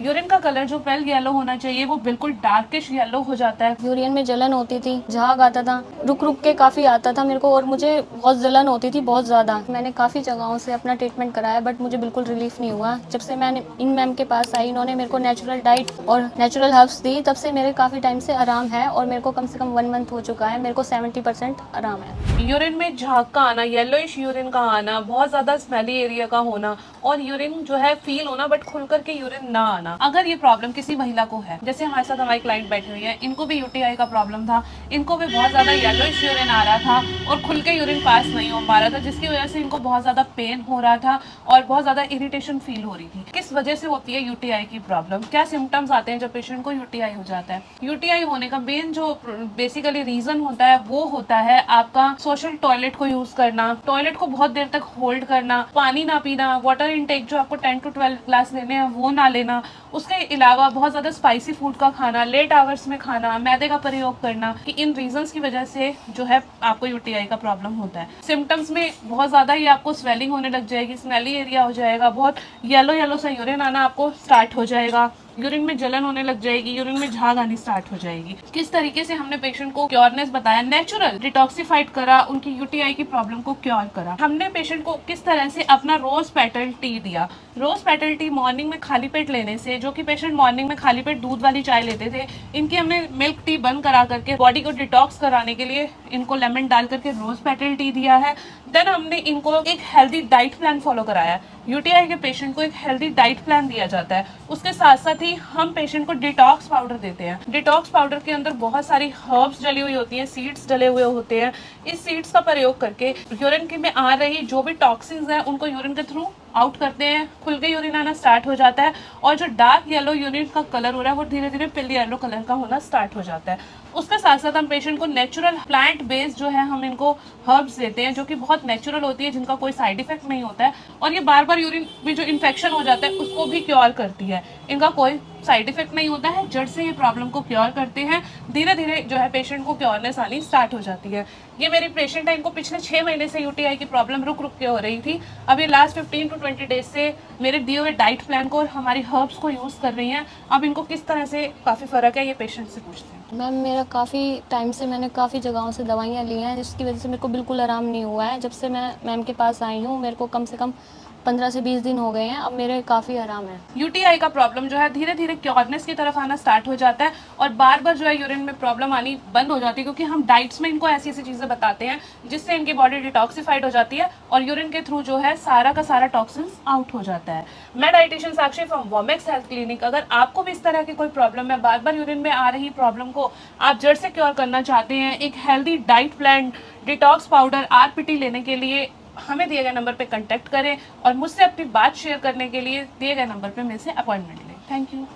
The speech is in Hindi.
यूरिन का कलर जो पेल येलो होना चाहिए वो बिल्कुल डार्किश येलो हो जाता है। यूरिन में जलन होती थी, झाग आता था, रुक रुक के काफ़ी आता था मेरे को और मुझे बहुत जलन होती थी, बहुत ज़्यादा। मैंने काफ़ी जगहों से अपना ट्रीटमेंट कराया बट मुझे बिल्कुल रिलीफ नहीं हुआ। जब से मैंने इन मैम के पास आई, इन्होंने मेरे को नेचुरल डाइट और नेचुरल हर्ब्स दी, तब से मेरे काफ़ी टाइम से आराम है और मेरे को कम से कम 1 मंथ हो चुका है। मेरे को 70% आराम है। यूरिन में झाग का आना, येलोइश यूरिन का आना, बहुत ज्यादा स्मेली एरिया का होना और यूरिन जो है फील होना बट खुल करके यूरिन ना आना। अगर ये प्रॉब्लम किसी महिला को है, जैसे हमारे साथ हमारी क्लाइंट बैठी हुई है, इनको भी यूटीआई का प्रॉब्लम था, इनको भी बहुत ज्यादा येलोइश यूरिन आ रहा था और खुल के यूरिन पास नहीं हो पा रहा था, जिसकी वजह से इनको बहुत ज्यादा पेन हो रहा था और बहुत ज्यादा इरिटेशन फील हो रही थी। किस वजह से होती है यूटीआई की प्रॉब्लम, क्या सिम्टम्स आते हैं जब पेशेंट को यूटीआई हो जाता है? यूटीआई होने का मेन जो बेसिकली रीजन होता है वो होता है आपका सोशल टॉयलेट को यूज करना, टॉयलेट को बहुत देर तक होल्ड करना, पानी ना पीना, वाटर इनटेक जो आपको 10 to 12 ग्लास लेने हैं वो ना लेना, उसके अलावा बहुत ज्यादा स्पाइसी फूड का खाना, लेट आवर्स में खाना, मैदे का प्रयोग करना, कि इन रीजंस की वजह से जो है आपको यूटीआई का प्रॉब्लम होता है। सिम्टम्स में बहुत ज्यादा ही आपको स्वेलिंग होने लग जाएगी, स्मेली एरिया हो जाएगा, बहुत येलो येलो सा यूरिन आना आपको स्टार्ट हो जाएगा, यूरिन में जलन होने लग जाएगी, यूरिन में झाग आनी स्टार्ट हो जाएगी। किस तरीके से हमने पेशेंट को क्योरनेस बताया, नेचुरल डिटॉक्सिफाइड करा, उनकी यूटीआई की प्रॉब्लम को क्योर करा। हमने पेशेंट को किस तरह से अपना रोज पेटल टी दिया। रोज पेटल टी मॉर्निंग में खाली पेट लेने से, जो कि पेशेंट मॉर्निंग में खाली पेट दूध वाली चाय लेते थे, इनकी हमने मिल्क टी बंद करा करके बॉडी को डिटॉक्स कराने के लिए इनको लेमन डाल करके रोज पेटल टी दिया है। देन हमने इनको एक हेल्दी डाइट प्लान फॉलो कराया। यूटीआई के पेशेंट को एक हेल्दी डाइट प्लान दिया जाता है। उसके साथ साथ ही हम पेशेंट को डिटॉक्स पाउडर देते हैं। डिटॉक्स पाउडर के अंदर बहुत सारी हर्ब्स डली हुई होती हैं, सीड्स डले हुए होते हैं। इस सीड्स का प्रयोग करके यूरिन की में आ रही जो भी टॉक्सिन्स हैं उनको यूरिन के थ्रू आउट करते हैं, खुल के यूरिन आना स्टार्ट हो जाता है और जो डार्क येलो यूरिन का कलर हो रहा है वो धीरे धीरे पिल येलो कलर का होना स्टार्ट हो जाता है। उसके साथ साथ हम पेशेंट को नेचुरल प्लांट बेस्ड जो है हम इनको हर्ब्स देते हैं, जो कि बहुत नेचुरल होती है, जिनका कोई साइड इफेक्ट नहीं होता है और ये बार बार यूरिन में जो इन्फेक्शन हो जाता है उसको भी क्योर करती है। इनका कोई साइड इफेक्ट नहीं होता है, जड़ से ये प्रॉब्लम को क्योर करते हैं। धीरे धीरे जो है पेशेंट को क्योरनेस आनी स्टार्ट हो जाती है। ये मेरी पेशेंट है, इनको पिछले 6 महीने से यूटीआई की प्रॉब्लम रुक रुक के हो रही थी। अब ये लास्ट 15 to 20 डेज से मेरे दिए हुए डाइट प्लान को और हमारी हर्ब्स को यूज कर रही हैं। अब इनको किस तरह से काफी फर्क है ये पेशेंट से पूछते हैं। मैम मेरा काफ़ी टाइम से मैंने काफ़ी जगहों से दवाइयाँ ली हैं, जिसकी वजह से मेरे को बिल्कुल आराम नहीं हुआ है। जब से मैं मैम के पास आई हूँ, मेरे को कम से कम 15 से 20 दिन हो गए हैं। अब मेरे काफ़ी आराम है। यूटीआई का प्रॉब्लम जो है धीरे धीरे क्योरनेस की तरफ आना स्टार्ट हो जाता है और बार बार जो है यूरिन में प्रॉब्लम आनी बंद हो जाती है, क्योंकि हम डाइट्स में इनको ऐसी ऐसी चीजें बताते हैं जिससे इनकी बॉडी डिटॉक्सिफाइड हो जाती है और यूरिन के थ्रू जो है सारा का सारा टॉक्सिन्स आउट हो जाता है। मैं dietitian Sakshi from Womex health clinic. अगर आपको भी इस तरह की कोई प्रॉब्लम है, बार बार यूरिन में आ रही प्रॉब्लम को आप जड़ से क्योर करना चाहते हैं, एक healthy diet plan, detox powder, RPT लेने के लिए हमें दिए गए नंबर पे कांटेक्ट करें और मुझसे अपनी बात शेयर करने के लिए दिए गए नंबर पे मेरे से अपॉइंटमेंट लें। Thank you.